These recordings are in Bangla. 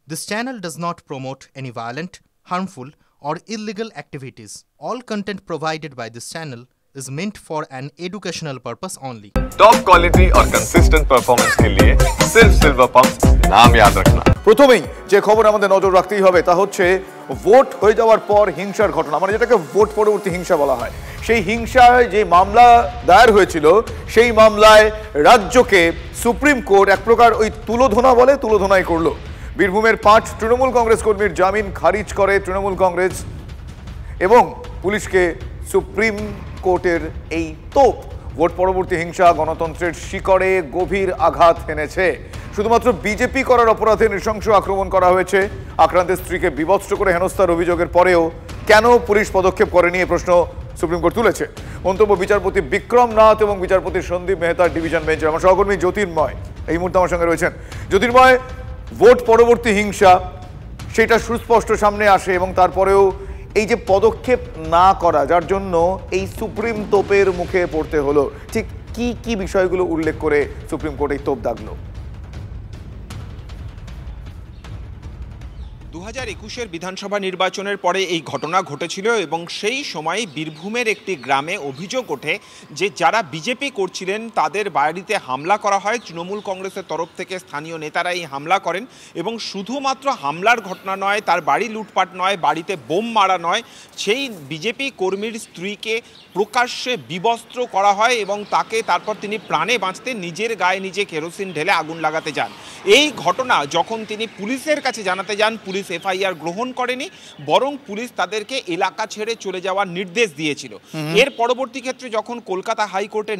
This channel does not promote any violent, harmful, or illegal activities. All content provided by this channel is meant for an educational purpose only. Top quality और कंसिस्टेंट परफॉर्मेंस के लिए सिर्फ सिल्वर पंप नाम याद रखना। প্রথমেই যে খবর আমাদের নজর রাখতেই হবে তা হচ্ছে ভোট হয়ে যাওয়ার পর হিংসার ঘটনা, মানে যেটাকে ভোট পরবর্তী হিংসা বলা হয়। সেই হিংসায় যে মামলা দায়ের হয়েছিল সেই মামলায় রাজ্যকে সুপ্রিম কোর্ট এক প্রকার ওই তুলোধনা বলে তুলোধনাই করলো। বীরভূমের 5 তৃণমূল কংগ্রেস কর্মীর জামিন খারিজ করে তৃণমূল কংগ্রেস এবং পুলিশকে সুপ্রিম কোর্টের এই তোপ ভোট পরবর্তী হিংসা গণতন্ত্রের শিকড়ে গভীর আঘাত এনেছে। শুধুমাত্র বিজেপি করার অপরাধে নৃশংস আক্রমণ করা হয়েছে। আক্রান্তের স্ত্রীকে বিভৎস করে হেনস্থার অভিযোগের পরেও কেন পুলিশ পদক্ষেপ করেনি এ প্রশ্ন সুপ্রিম কোর্ট তুলেছে। মন্তব্য বিচারপতি বিক্রম নাথ এবং বিচারপতি সন্দীপ মেহতার ডিভিশন বেঞ্চের। আমার সহকর্মী জ্যোতির্ময় এই মুহূর্তে আমার সঙ্গে রয়েছেন। জ্যোতির্ময়, ভোট পরবর্তী হিংসা সেটা সুস্পষ্ট সামনে আসে এবং তারপরেও এই যে পদক্ষেপ না করা, যার জন্য এই সুপ্রিম তোপের মুখে পড়তে হলো, ঠিক কি কি বিষয়গুলো উল্লেখ করে সুপ্রিম কোর্ট এই তোপ দাগলো? 2021-এর বিধানসভা নির্বাচনের পরে এই ঘটনা ঘটেছিল এবং সেই সময় বীরভূমের একটি গ্রামে অভিযোগ ওঠে যে যারা বিজেপি করছিলেন তাদের বাড়িতে হামলা করা হয়। তৃণমূল কংগ্রেসের তরফ থেকে স্থানীয় নেতারা এই হামলা করেন এবং শুধুমাত্র হামলার ঘটনা নয়, তার বাড়ি লুটপাট নয়, বাড়িতে বোম মারা নয়, সেই বিজেপি কর্মীর স্ত্রীকে প্রকাশ্যে বিবস্ত্র করা হয় এবং তাকে তারপর তিনি প্রাণে বাঁচতে নিজের গায়ে নিজে কেরোসিন ঢেলে আগুন লাগাতে যান। এই ঘটনা যখন তিনি পুলিশের কাছে জানাতে যান, পুলিশ এফআইআর গ্রহণ করেনি, বরং পুলিশ তাদেরকে এলাকা ছেড়ে চলে যাওয়ার নির্দেশ দিয়েছিল। এর পরবর্তী ক্ষেত্রে যখন কলকাতা হাইকোর্টের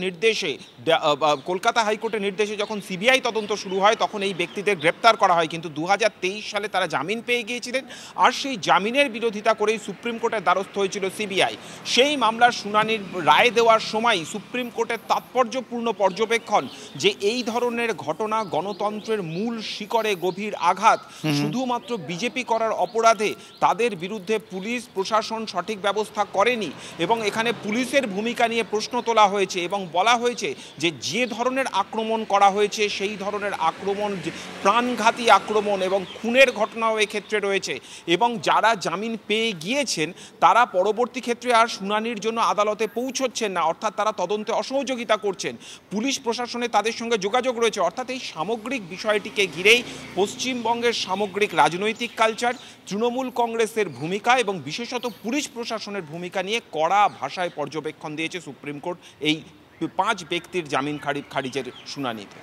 নির্দেশে যখন সিবিআই তদন্ত শুরু হয় তখন এই ব্যক্তিদের গ্রেপ্তার করা হয়, কিন্তু 2023 সালে তারা জামিন পেয়ে গিয়েছিলেন। আর সেই জামিনের বিরোধিতা করেই সুপ্রিম কোর্টের দ্বারস্থ হয়েছিল সিবিআই। সেই মামলার শুনানির রায় দেওয়ার সময় সুপ্রিম কোর্টের তাৎপর্যপূর্ণ পর্যবেক্ষণ যে এই ধরনের ঘটনা গণতন্ত্রের মূল শিকড়ে গভীর আঘাত, শুধুমাত্র বিজেপি করার অপরাধে তাদের বিরুদ্ধে পুলিশ প্রশাসন সঠিক ব্যবস্থা করেনি এবং এখানে পুলিশের ভূমিকা নিয়ে প্রশ্ন তোলা হয়েছে এবং বলা হয়েছে যে ধরনের আক্রমণ করা হয়েছে সেই ধরনের আক্রমণ প্রাণঘাতী আক্রমণ এবং খুনের ঘটনাও এক্ষেত্রে রয়েছে এবং যারা জামিন পেয়ে গিয়েছেন তারা পরবর্তী ক্ষেত্রে আর শুনানির জন্য আদালতে পৌঁছচ্ছেন না, অর্থাৎ তারা তদন্তে অসহযোগিতা করছেন। পুলিশ প্রশাসনে তাদের সঙ্গে যোগাযোগ রয়েছে। অর্থাৎ এই সামগ্রিক বিষয়টিকে ঘিরেই পশ্চিমবঙ্গের সামগ্রিক রাজনৈতিক কালচার, তৃণমূল কংগ্রেসের ভূমিকা এবং বিশেষত পুলিশ প্রশাসনের ভূমিকা নিয়ে কড়া ভাষায় পর্যবেক্ষণ দিয়েছে সুপ্রিম কোর্ট এই 5 ব্যক্তির জামিন খারিজের শুনানিতে।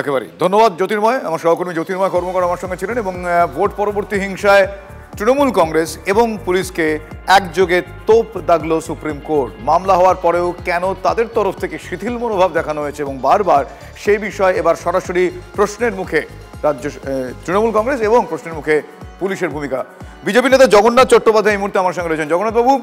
একেবারে ধন্যবাদ জ্যোতির্ময়। আমার সহকর্মী জ্যোতির্ময় কর্মকার আমার সঙ্গে ছিলেন এবং ভোট পরবর্তী হিংসায় তৃণমূল কংগ্রেস এবং পুলিশকে একযোগে তোপ দাগলো সুপ্রিম কোর্ট। মামলা হওয়ার পরেও কেন তাদের তরফ থেকে শিথিল মনোভাব দেখানো হয়েছে এবং বারবার সেই বিষয়ে এবার সরাসরি প্রশ্নের মুখে রাজ্য তৃণমূল কংগ্রেস এবং প্রশ্নের মুখে পুলিশের ভূমিকা। বিজেপি নেতা জগন্নাথ চট্টোপাধ্যায় এই মুহূর্তে আমার সঙ্গে রয়েছেন। জগন্নাথবাবু,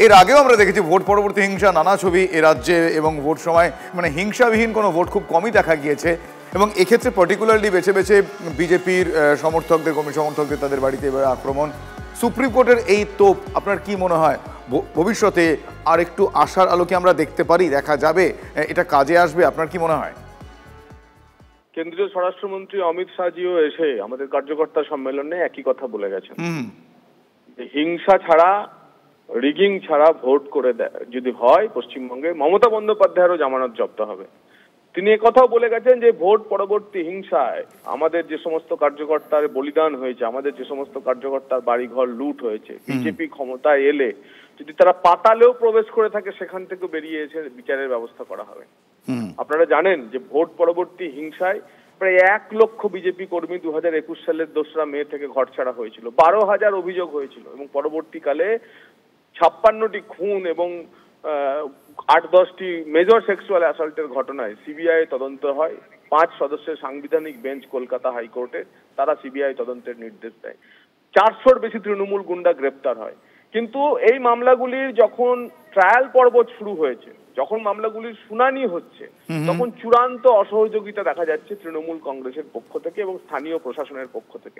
এর আগেও আমরা দেখেছি ভোট পরবর্তী হিংসা নানা ছবি এ রাজ্যে এবং ভোট সময় মানে হিংসাবিহীন কোনো ভোট খুব কমই দেখা গিয়েছে এবং এক্ষেত্রে পার্টিকুলারলি বেছে বেছে বিজেপির সমর্থকদের কর্মী সমর্থকদের তাদের বাড়িতে এবার আক্রমণ। সুপ্রিম কোর্টের এই তোপ আপনার কি মনে হয় ভবিষ্যতে আর একটু আশার আলোকে আমরা দেখতে পারি, দেখা যাবে, এটা কাজে আসবে? আপনার কি মনে হয়? কেন্দ্রীয় স্বরাষ্ট্রমন্ত্রী অমিত শাহজিও এসে আমাদের কার্যকর্তা সম্মেলনে একই কথা বলে গেছেন, হিংসা ছাড়া রিগিং ছাড়া ভোট করে যদি হয় পশ্চিমবঙ্গে মমতা বন্দ্যোপাধ্যায়েরও জামানত জব্দ হবে। তিনি একথাও বলে গেছেন যে ভোট পরবর্তী হিংসায় আমাদের যে সমস্ত কার্যকর্তার বলিদান হয়েছে, আমাদের যে সমস্ত কার্যকর্তার বাড়িঘর লুট হয়েছে, বিজেপি ক্ষমতায় এলে যদি তারা পাতালেও প্রবেশ করে থাকে সেখান থেকে বেরিয়ে এসে বিচারের ব্যবস্থা করা হবে। আপনারা জানেন যে ভোট পরবর্তী হিংসায় প্রায় 1 লক্ষ বিজেপি কর্মী 2021 সালের 2রা মে থেকে ঘরছাড়া হয়েছিল, 12,000 অভিযোগ হয়েছিল এবং পরবর্তীকালে 56টি খুন এবং 8-10টি মেজর সেক্সুয়াল অ্যাসল্টের ঘটনায় সিবিআই তদন্ত হয়। 5 সদস্যের সাংবিধানিক বেঞ্চ কলকাতা হাইকোর্টে, তারা সিবিআই তদন্তের নির্দেশ দেয়। 400-র বেশি তৃণমূল গুন্ডা গ্রেপ্তার হয়। কিন্তু এই মামলাগুলির যখন ট্রায়াল পর্ব শুরু হয়েছে, যখন মামলাগুলির শুনানি হচ্ছে, তখন চূড়ান্ত অসহযোগিতা দেখা যাচ্ছে তৃণমূল কংগ্রেসের পক্ষ থেকে এবং স্থানীয় প্রশাসনের পক্ষ থেকে।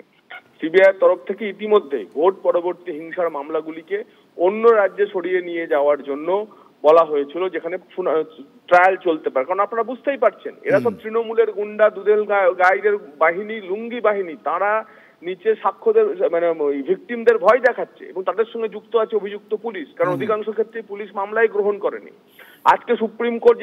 সিবিআইয়ের তরফ থেকে ইতিমধ্যে ভোট পরবর্তী হিংসার মামলাগুলিকে অন্য রাজ্যে সরিয়ে নিয়ে যাওয়ার জন্য বলা হয়েছিল, যেখানে ট্রায়াল চলতে পারে। কারণ আপনারা বুঝতেই পারছেন এরা সব তৃণমূলের গুন্ডা, দুধেল গাইদের বাহিনী, লুঙ্গি বাহিনী, তারা নিচে সাক্ষ্যদের মানে ভিকটিমদের ভয় দেখাচ্ছে এবং তাদের সঙ্গে যুক্ত আছে অভিযুক্ত পুলিশ, কারণ অধিকাংশ ক্ষেত্রে পুলিশ মামলাই গ্রহণ করেনি। আজকে সুপ্রিম কোর্ট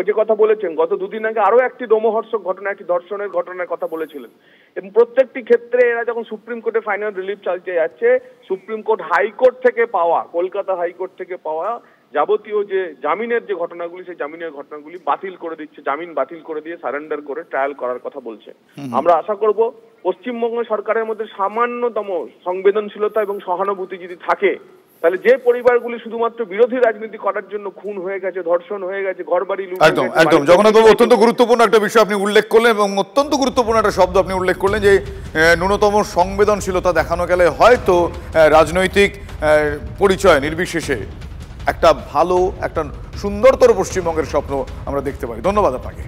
যে কথা বলেছেন, গত দুদিন আগে আরো একটি রোমহর্ষক ঘটনা, একটি ধর্ষণের ঘটনার কথা বলেছিলেন, এবং প্রত্যেকটি ক্ষেত্রে এরা যখন সুপ্রিম কোর্টে ফাইনাল রিলিফ চাইতে যাচ্ছে, সুপ্রিম কোর্ট হাইকোর্ট থেকে পাওয়া, কলকাতা হাইকোর্ট থেকে পাওয়া যাবতীয় যে জামিনের যে ঘটনাগুলি, সেই জামিনের ঘটনাগুলি বাতিল করে দিচ্ছে, জামিন বাতিল করে দিয়ে সারেন্ডার করে ট্রায়াল করার কথা বলছে। আমরা আশা করব পশ্চিমবঙ্গ সরকারের মধ্যে সামান্যতম সংবেদনশীলতা এবং সহানুভূতি যদি থাকে, তাহলে যে পরিবারগুলি শুধুমাত্র বিরোধী রাজনীতি করার জন্য খুন হয়ে গেছে, ধর্ষণ হয়ে গেছে, ঘরবাড়ি লুট, একদম একদম জগন্নাথবাবু অত্যন্ত গুরুত্বপূর্ণ একটা বিষয় আপনি উল্লেখ করলেন এবং অত্যন্ত গুরুত্বপূর্ণ একটা শব্দ আপনি উল্লেখ করলেন যে ন্যূনতম সংবেদনশীলতা দেখানো গেলে হয়তো রাজনৈতিক পরিচয় নির্বিশেষে একটা ভালো, একটা সুন্দরতর পশ্চিমবঙ্গের স্বপ্ন আমরা দেখতে পাই। ধন্যবাদ আপনাকে।